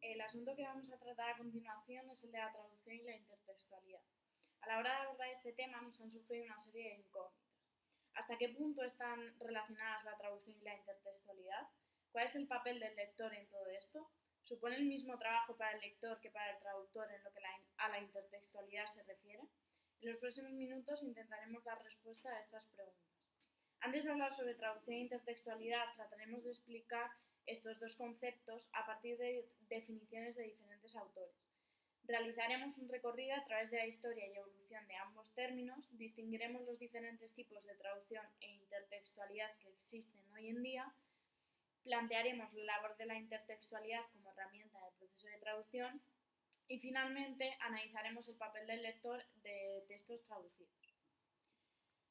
El asunto que vamos a tratar a continuación es el de la traducción y la intertextualidad. A la hora de abordar este tema nos han surgido una serie de incógnitas. ¿Hasta qué punto están relacionadas la traducción y la intertextualidad? ¿Cuál es el papel del lector en todo esto? ¿Supone el mismo trabajo para el lector que para el traductor en lo que a la intertextualidad se refiere? En los próximos minutos intentaremos dar respuesta a estas preguntas. Antes de hablar sobre traducción e intertextualidad, trataremos de explicar estos dos conceptos a partir de definiciones de diferentes autores. Realizaremos un recorrido a través de la historia y evolución de ambos términos, distinguiremos los diferentes tipos de traducción e intertextualidad que existen hoy en día, plantearemos la labor de la intertextualidad como herramienta del proceso de traducción y finalmente analizaremos el papel del lector de textos traducidos.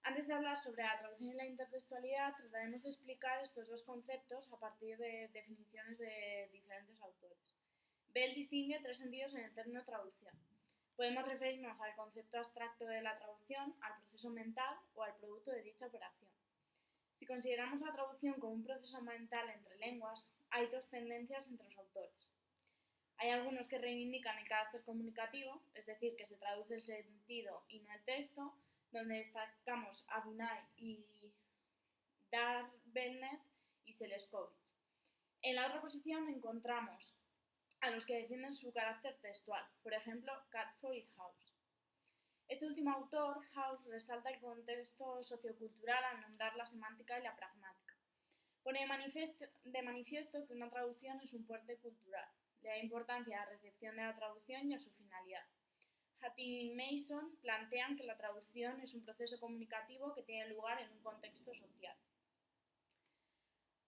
Antes de hablar sobre la traducción y la intertextualidad, trataremos de explicar estos dos conceptos a partir de definiciones de diferentes autores. Bell distingue tres sentidos en el término traducción. Podemos referirnos al concepto abstracto de la traducción, al proceso mental o al producto de dicha operación. Si consideramos la traducción como un proceso mental entre lenguas, hay dos tendencias entre los autores. Hay algunos que reivindican el carácter comunicativo, es decir, que se traduce el sentido y no el texto, donde destacamos a Bunay y Dar Bennett y Seleskovich. En la otra posición encontramos a los que defienden su carácter textual, por ejemplo, Catford y House. Este último autor, House, resalta el contexto sociocultural al nombrar la semántica y la pragmática. Pone de manifiesto que una traducción es un puente cultural, le da importancia a la recepción de la traducción y a su finalidad. Hattie y Mason plantean que la traducción es un proceso comunicativo que tiene lugar en un contexto social.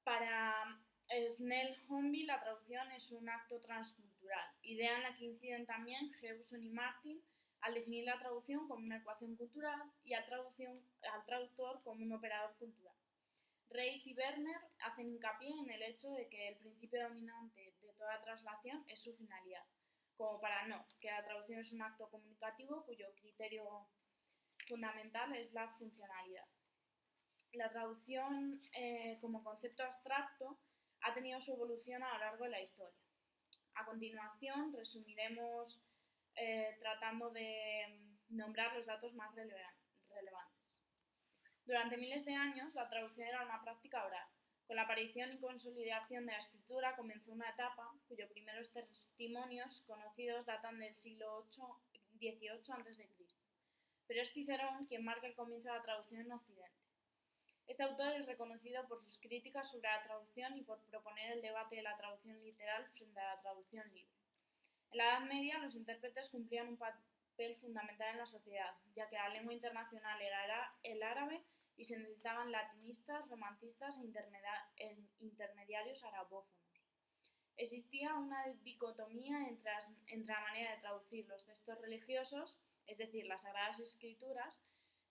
Para Snell Hornby, la traducción es un acto transcultural, idea en la que inciden también Hewson y Martin al definir la traducción como una ecuación cultural y al traductor como un operador cultural. Reis y Werner hacen hincapié en el hecho de que el principio dominante de toda traslación es su finalidad, como para no, que la traducción es un acto comunicativo cuyo criterio fundamental es la funcionalidad. La traducción como concepto abstracto ha tenido su evolución a lo largo de la historia. A continuación resumiremos tratando de nombrar los datos más relevantes. Durante miles de años la traducción era una práctica oral. Con la aparición y consolidación de la escritura comenzó una etapa cuyos primeros testimonios conocidos datan del siglo XVIII a.C. Pero es Cicerón quien marca el comienzo de la traducción en Occidente. Este autor es reconocido por sus críticas sobre la traducción y por proponer el debate de la traducción literal frente a la traducción libre. En la Edad Media, los intérpretes cumplían un papel fundamental en la sociedad, ya que la lengua internacional era el árabe y se necesitaban latinistas, romancistas e intermediarios arabófonos. Existía una dicotomía entre la manera de traducir los textos religiosos, es decir, las Sagradas Escrituras,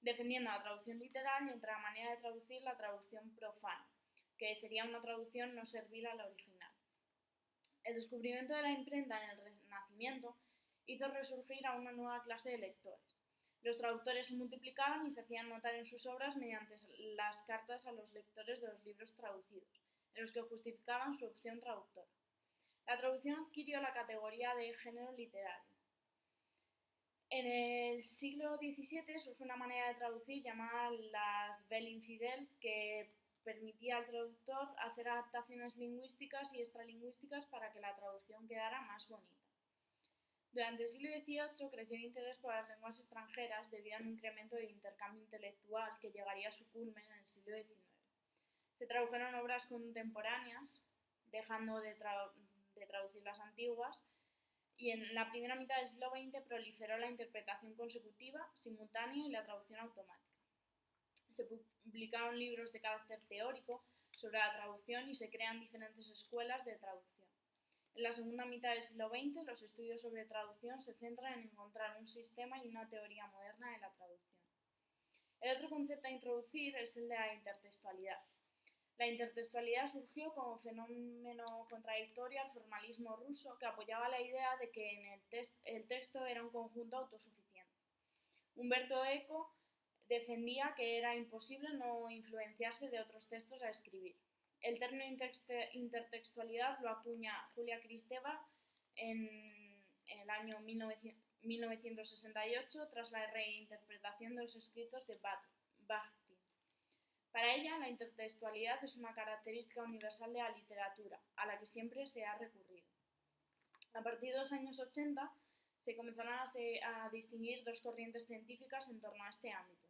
defendiendo la traducción literal, y entre la manera de traducir la traducción profana, que sería una traducción no servil a la original. El descubrimiento de la imprenta en el Renacimiento hizo resurgir a una nueva clase de lectores. Los traductores se multiplicaban y se hacían notar en sus obras mediante las cartas a los lectores de los libros traducidos, en los que justificaban su opción traductora. La traducción adquirió la categoría de género literario. En el siglo XVII surge una manera de traducir llamada las belles infidèles, que permitía al traductor hacer adaptaciones lingüísticas y extralingüísticas para que la traducción quedara más bonita. Durante el siglo XVIII creció el interés por las lenguas extranjeras debido a un incremento del intercambio intelectual que llegaría a su culmen en el siglo XIX. Se tradujeron obras contemporáneas, dejando de traducir las antiguas, y en la primera mitad del siglo XX proliferó la interpretación consecutiva, simultánea y la traducción automática. Se publicaron libros de carácter teórico sobre la traducción y se crean diferentes escuelas de traducción. En la segunda mitad del siglo XX, los estudios sobre traducción se centran en encontrar un sistema y una teoría moderna de la traducción. El otro concepto a introducir es el de la intertextualidad. La intertextualidad surgió como fenómeno contradictorio al formalismo ruso, que apoyaba la idea de que el texto era un conjunto autosuficiente. Umberto Eco defendía que era imposible no influenciarse de otros textos a escribir. El término intertextualidad lo acuña Julia Kristeva en el año 1968 tras la reinterpretación de los escritos de Bakhtin. Para ella, la intertextualidad es una característica universal de la literatura, a la que siempre se ha recurrido. A partir de los años 80, se comenzaron a distinguir dos corrientes científicas en torno a este ámbito.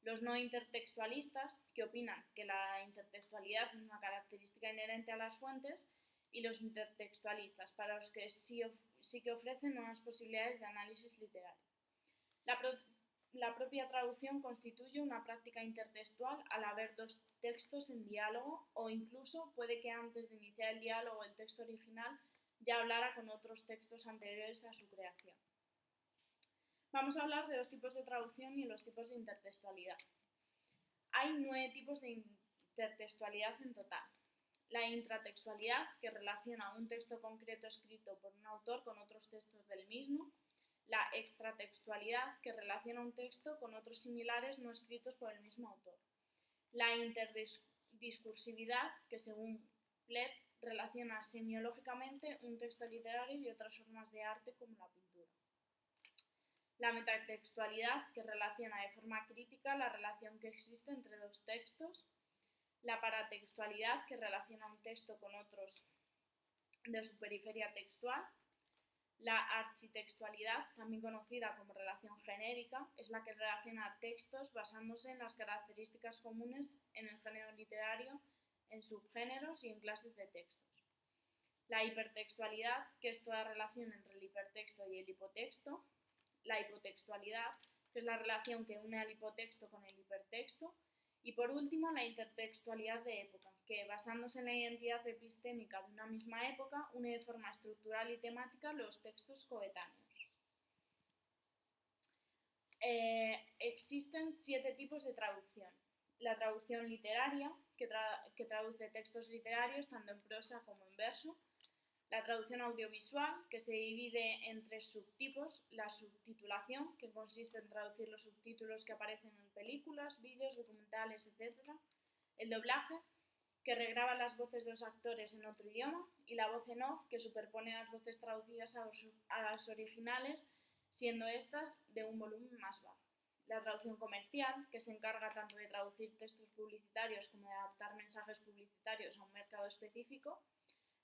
Los no intertextualistas, que opinan que la intertextualidad es una característica inherente a las fuentes, y los intertextualistas, para los que sí que ofrecen nuevas posibilidades de análisis literario. La propia traducción constituye una práctica intertextual al haber dos textos en diálogo, o incluso puede que antes de iniciar el diálogo el texto original ya hablara con otros textos anteriores a su creación. Vamos a hablar de los tipos de traducción y los tipos de intertextualidad. Hay 9 tipos de intertextualidad en total. La intratextualidad, que relaciona un texto concreto escrito por un autor con otros textos del mismo. La extratextualidad, que relaciona un texto con otros similares no escritos por el mismo autor. La interdiscursividad, que según Plett relaciona semiológicamente un texto literario y otras formas de arte como la pintura. La metatextualidad, que relaciona de forma crítica la relación que existe entre dos textos. La paratextualidad, que relaciona un texto con otros de su periferia textual. La architextualidad, también conocida como relación genérica, es la que relaciona textos basándose en las características comunes en el género literario, en subgéneros y en clases de textos. La hipertextualidad, que es toda relación entre el hipertexto y el hipotexto. La hipotextualidad, que es la relación que une al hipotexto con el hipertexto. Y por último, la intertextualidad de época, que basándose en la identidad epistémica de una misma época, une de forma estructural y temática los textos coetáneos. Existen 7 tipos de traducción. La traducción literaria, que traduce textos literarios tanto en prosa como en verso. La traducción audiovisual, que se divide en 3 subtipos. La subtitulación, que consiste en traducir los subtítulos que aparecen en películas, vídeos, documentales, etc. El doblaje, que regraba las voces de los actores en otro idioma. Y la voz en off, que superpone las voces traducidas a las originales, siendo estas de un volumen más bajo. La traducción comercial, que se encarga tanto de traducir textos publicitarios como de adaptar mensajes publicitarios a un mercado específico.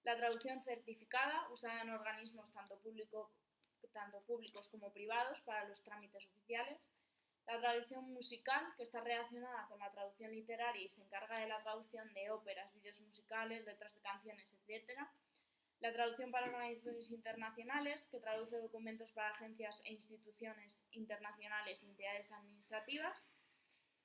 La traducción certificada, usada en organismos tanto públicos como privados para los trámites oficiales. La traducción musical, que está relacionada con la traducción literaria y se encarga de la traducción de óperas, vídeos musicales, letras de canciones, etc. La traducción para organizaciones internacionales, que traduce documentos para agencias e instituciones internacionales y entidades administrativas.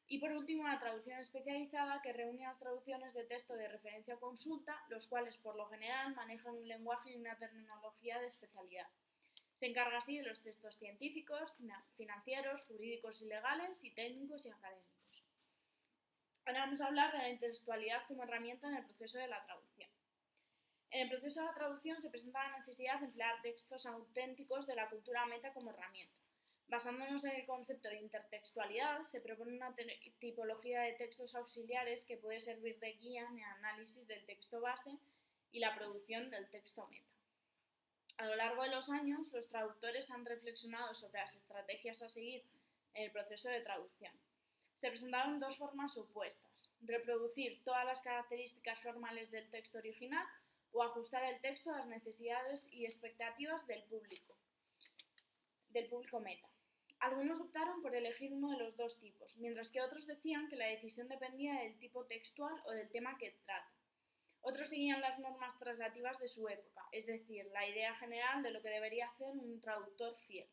Y por último, la traducción especializada, que reúne las traducciones de texto de referencia o consulta, los cuales por lo general manejan un lenguaje y una terminología de especialidad. Se encarga así de los textos científicos, financieros, jurídicos y legales, y técnicos y académicos. Ahora vamos a hablar de la intertextualidad como herramienta en el proceso de la traducción. En el proceso de la traducción se presenta la necesidad de emplear textos auténticos de la cultura meta como herramienta. Basándonos en el concepto de intertextualidad, se propone una tipología de textos auxiliares que puede servir de guía en el análisis del texto base y la producción del texto meta. A lo largo de los años, los traductores han reflexionado sobre las estrategias a seguir en el proceso de traducción. Se presentaron 2 formas opuestas: reproducir todas las características formales del texto original o ajustar el texto a las necesidades y expectativas del público meta. Algunos optaron por elegir uno de los 2 tipos, mientras que otros decían que la decisión dependía del tipo textual o del tema que trata. Otros seguían las normas translativas de su época, es decir, la idea general de lo que debería hacer un traductor fiel.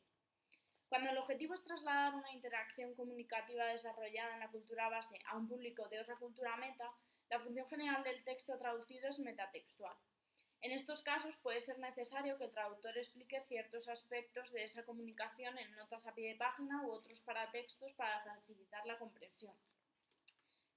Cuando el objetivo es trasladar una interacción comunicativa desarrollada en la cultura base a un público de otra cultura meta, la función general del texto traducido es metatextual. En estos casos puede ser necesario que el traductor explique ciertos aspectos de esa comunicación en notas a pie de página u otros paratextos para facilitar la comprensión.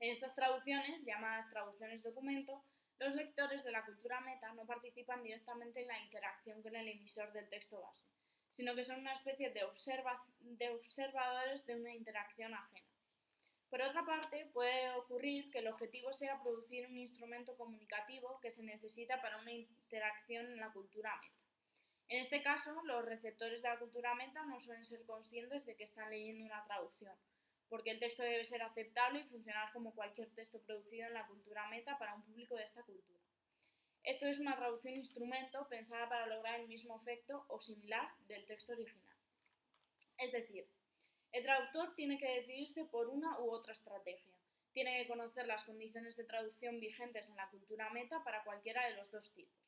En estas traducciones, llamadas traducciones documento, los lectores de la cultura meta no participan directamente en la interacción con el emisor del texto base, sino que son una especie de observadores de una interacción ajena. Por otra parte, puede ocurrir que el objetivo sea producir un instrumento comunicativo que se necesita para una interacción en la cultura meta. En este caso, los receptores de la cultura meta no suelen ser conscientes de que están leyendo una traducción, porque el texto debe ser aceptable y funcionar como cualquier texto producido en la cultura meta para un público de esta cultura. Esto es una traducción instrumento pensada para lograr el mismo efecto o similar del texto original. Es decir, el traductor tiene que decidirse por una u otra estrategia. Tiene que conocer las condiciones de traducción vigentes en la cultura meta para cualquiera de los dos tipos.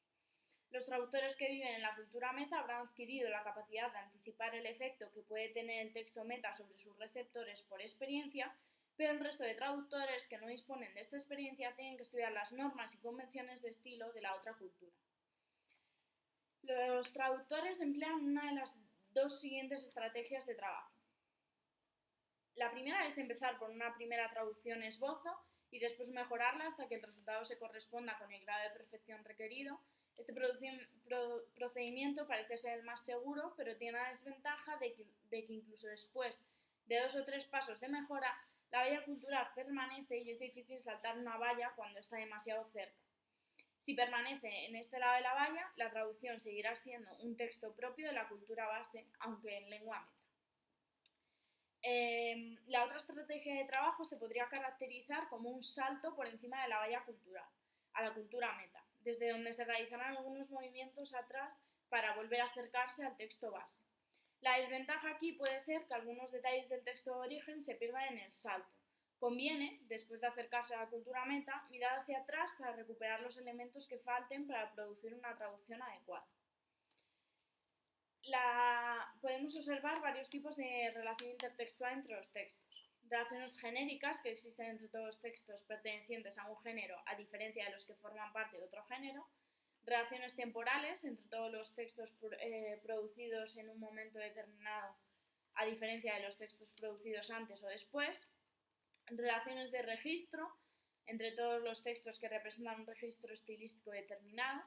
Los traductores que viven en la cultura meta habrán adquirido la capacidad de anticipar el efecto que puede tener el texto meta sobre sus receptores por experiencia, pero el resto de traductores que no disponen de esta experiencia tienen que estudiar las normas y convenciones de estilo de la otra cultura. Los traductores emplean una de las dos siguientes estrategias de trabajo. La primera es empezar por una primera traducción esbozo y después mejorarla hasta que el resultado se corresponda con el grado de perfección requerido. Este procedimiento parece ser el más seguro, pero tiene la desventaja de que incluso después de 2 o 3 pasos de mejora, la valla cultural permanece y es difícil saltar una valla cuando está demasiado cerca. Si permanece en este lado de la valla, la traducción seguirá siendo un texto propio de la cultura base, aunque en lengua meta. La otra estrategia de trabajo se podría caracterizar como un salto por encima de la valla cultural, a la cultura meta, desde donde se realizarán algunos movimientos atrás para volver a acercarse al texto base. La desventaja aquí puede ser que algunos detalles del texto de origen se pierdan en el salto. Conviene, después de acercarse a la cultura meta, mirar hacia atrás para recuperar los elementos que falten para producir una traducción adecuada. Podemos observar varios tipos de relación intertextual entre los textos. Relaciones genéricas que existen entre todos los textos pertenecientes a un género, a diferencia de los que forman parte de otro género. Relaciones temporales entre todos los textos producidos en un momento determinado, a diferencia de los textos producidos antes o después. Relaciones de registro entre todos los textos que representan un registro estilístico determinado.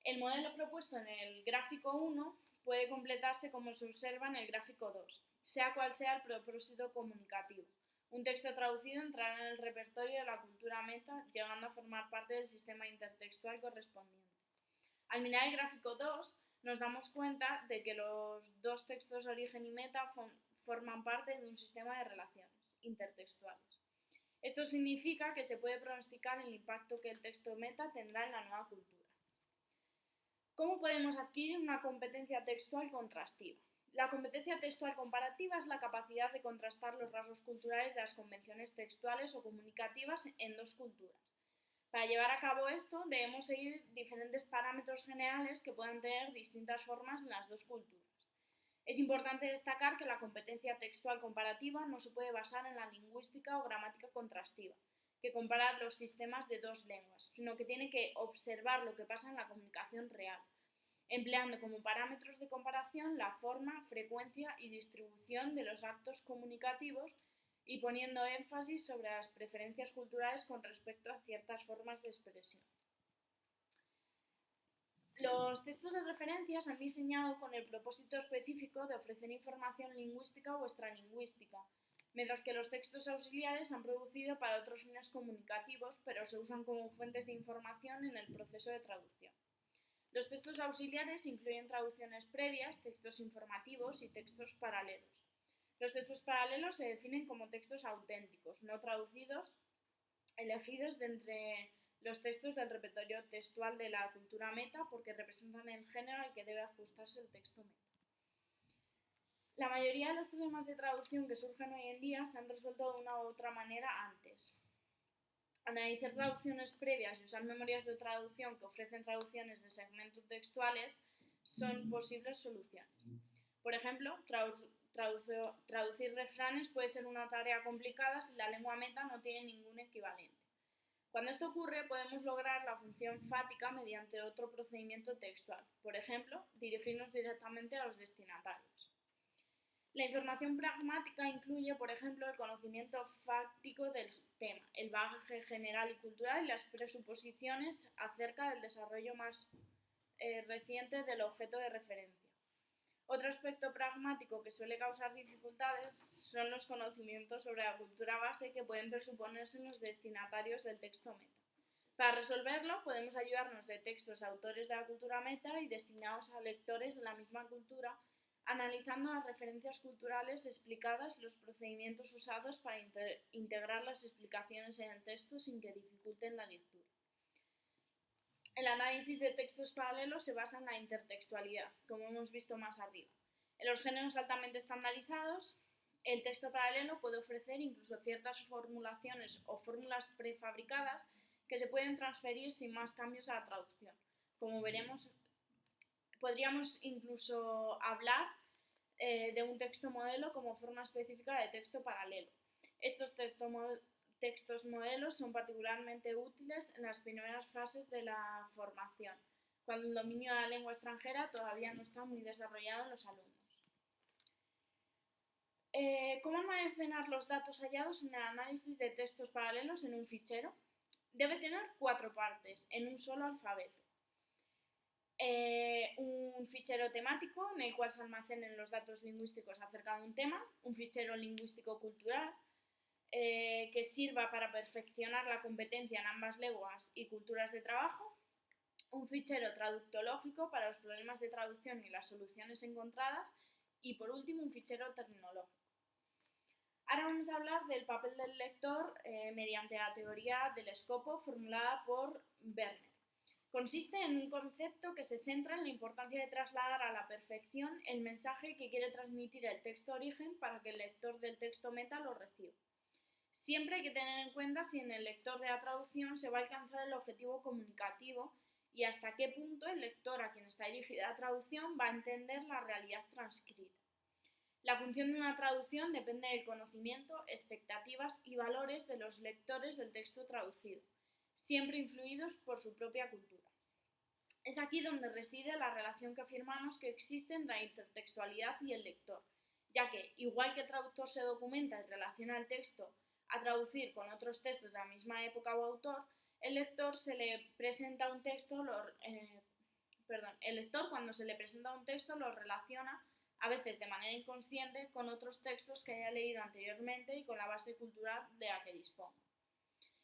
El modelo propuesto en el gráfico 1 puede completarse como se observa en el gráfico 2, sea cual sea el propósito comunicativo. Un texto traducido entrará en el repertorio de la cultura meta, llegando a formar parte del sistema intertextual correspondiente. Al mirar el gráfico 2, nos damos cuenta de que los dos textos origen y meta forman parte de un sistema de relaciones intertextuales. Esto significa que se puede pronosticar el impacto que el texto meta tendrá en la nueva cultura. ¿Cómo podemos adquirir una competencia textual contrastiva? La competencia textual comparativa es la capacidad de contrastar los rasgos culturales de las convenciones textuales o comunicativas en dos culturas. Para llevar a cabo esto, debemos seguir diferentes parámetros generales que puedan tener distintas formas en las dos culturas. Es importante destacar que la competencia textual comparativa no se puede basar en la lingüística o gramática contrastiva, que compara los sistemas de dos lenguas, sino que tiene que observar lo que pasa en la comunicación real, empleando como parámetros de comparación la forma, frecuencia y distribución de los actos comunicativos y poniendo énfasis sobre las preferencias culturales con respecto a ciertas formas de expresión. Los textos de referencia se han diseñado con el propósito específico de ofrecer información lingüística o extralingüística, mientras que los textos auxiliares se han producido para otros fines comunicativos, pero se usan como fuentes de información en el proceso de traducción. Los textos auxiliares incluyen traducciones previas, textos informativos y textos paralelos. Los textos paralelos se definen como textos auténticos, no traducidos, elegidos de entre los textos del repertorio textual de la cultura meta porque representan el género al que debe ajustarse el texto meta. La mayoría de los problemas de traducción que surgen hoy en día se han resuelto de una u otra manera antes. Analizar traducciones previas y usar memorias de traducción que ofrecen traducciones de segmentos textuales son posibles soluciones. Por ejemplo, traducir refranes puede ser una tarea complicada si la lengua meta no tiene ningún equivalente. Cuando esto ocurre, podemos lograr la función fática mediante otro procedimiento textual, por ejemplo, dirigirnos directamente a los destinatarios. La información pragmática incluye, por ejemplo, el conocimiento fáctico del tema, el bagaje general y cultural y las presuposiciones acerca del desarrollo más reciente del objeto de referencia. Otro aspecto pragmático que suele causar dificultades son los conocimientos sobre la cultura base que pueden presuponerse en los destinatarios del texto meta. Para resolverlo, podemos ayudarnos de textos de autores de la cultura meta y destinados a lectores de la misma cultura, analizando las referencias culturales explicadas y los procedimientos usados para integrar las explicaciones en el texto sin que dificulten la lectura. El análisis de textos paralelos se basa en la intertextualidad, como hemos visto más arriba. En los géneros altamente estandarizados, el texto paralelo puede ofrecer incluso ciertas formulaciones o fórmulas prefabricadas que se pueden transferir sin más cambios a la traducción. Como veremos, podríamos incluso hablar de un texto modelo como forma específica de texto paralelo. Estos textos modelos son particularmente útiles en las primeras fases de la formación, cuando el dominio de la lengua extranjera todavía no está muy desarrollado en los alumnos. ¿Cómo almacenar los datos hallados en el análisis de textos paralelos en un fichero? Debe tener 4 partes en un solo alfabeto. Un fichero temático en el cual se almacenen los datos lingüísticos acerca de un tema, un fichero lingüístico cultural que sirva para perfeccionar la competencia en ambas lenguas y culturas de trabajo, un fichero traductológico para los problemas de traducción y las soluciones encontradas y por último un fichero terminológico. Ahora vamos a hablar del papel del lector mediante la teoría del escopo formulada por Werner. Consiste en un concepto que se centra en la importancia de trasladar a la perfección el mensaje que quiere transmitir el texto origen para que el lector del texto meta lo reciba. Siempre hay que tener en cuenta si en el lector de la traducción se va a alcanzar el objetivo comunicativo y hasta qué punto el lector a quien está dirigida la traducción va a entender la realidad transcrita. La función de una traducción depende del conocimiento, expectativas y valores de los lectores del texto traducido, siempre influidos por su propia cultura. Es aquí donde reside la relación que afirmamos que existe entre la intertextualidad y el lector, ya que, igual que el traductor se documenta y relaciona el texto a traducir con otros textos de la misma época o autor, el lector cuando se le presenta un texto lo relaciona a veces de manera inconsciente con otros textos que haya leído anteriormente y con la base cultural de la que disponga.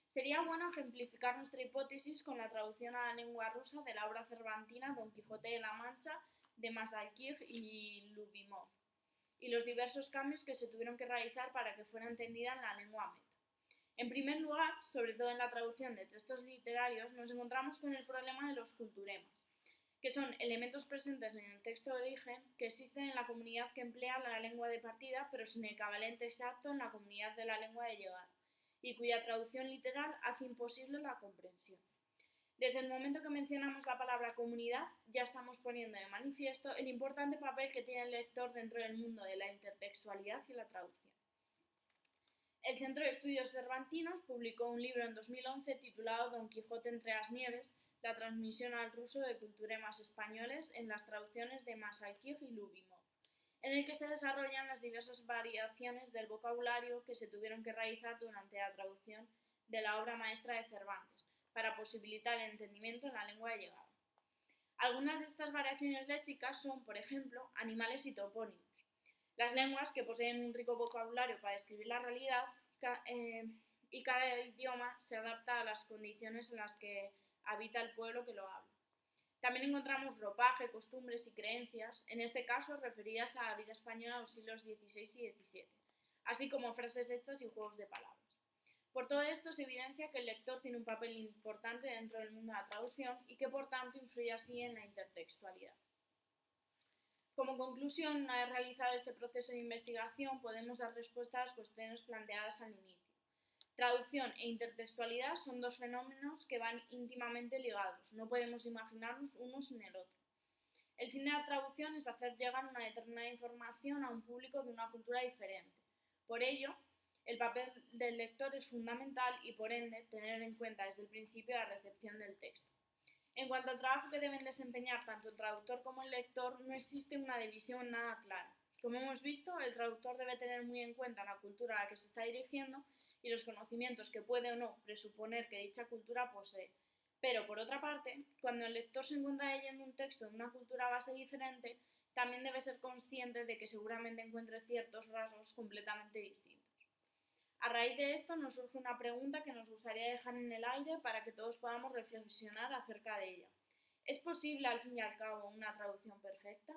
Sería bueno ejemplificar nuestra hipótesis con la traducción a la lengua rusa de la obra cervantina Don Quijote de la Mancha de Mazalkirch y Lubimov, y los diversos cambios que se tuvieron que realizar para que fuera entendida en la lengua meta. En primer lugar, sobre todo en la traducción de textos literarios, nos encontramos con el problema de los culturemas, que son elementos presentes en el texto de origen que existen en la comunidad que emplea la lengua de partida, pero sin el equivalente exacto en la comunidad de la lengua de llegada, y cuya traducción literal hace imposible la comprensión. Desde el momento que mencionamos la palabra comunidad, ya estamos poniendo de manifiesto el importante papel que tiene el lector dentro del mundo de la intertextualidad y la traducción. El Centro de Estudios Cervantinos publicó un libro en 2011 titulado Don Quijote entre las nieves, la transmisión al ruso de culturemas españoles en las traducciones de Mazalkirch y Lubimov, en el que se desarrollan las diversas variaciones del vocabulario que se tuvieron que realizar durante la traducción de la obra maestra de Cervantes, para posibilitar el entendimiento en la lengua de llegada. Algunas de estas variaciones léxicas son, por ejemplo, animales y topónimos. Las lenguas que poseen un rico vocabulario para describir la realidad y cada idioma se adapta a las condiciones en las que habita el pueblo que lo habla. También encontramos ropaje, costumbres y creencias, en este caso referidas a la vida española de los siglos XVI y XVII, así como frases hechas y juegos de palabras. Por todo esto se evidencia que el lector tiene un papel importante dentro del mundo de la traducción y que por tanto influye así en la intertextualidad. Como conclusión, una vez realizado este proceso de investigación, podemos dar respuesta a las cuestiones planteadas al inicio. Traducción e intertextualidad son dos fenómenos que van íntimamente ligados, no podemos imaginarnos uno sin el otro. El fin de la traducción es hacer llegar una determinada información a un público de una cultura diferente. Por ello, el papel del lector es fundamental y, por ende, tener en cuenta desde el principio la recepción del texto. En cuanto al trabajo que deben desempeñar tanto el traductor como el lector, no existe una división nada clara. Como hemos visto, el traductor debe tener muy en cuenta la cultura a la que se está dirigiendo y los conocimientos que puede o no presuponer que dicha cultura posee. Pero, por otra parte, cuando el lector se encuentra leyendo un texto de una cultura base diferente, también debe ser consciente de que seguramente encuentre ciertos rasgos completamente distintos. A raíz de esto nos surge una pregunta que nos gustaría dejar en el aire para que todos podamos reflexionar acerca de ella. ¿Es posible, al fin y al cabo, una traducción perfecta?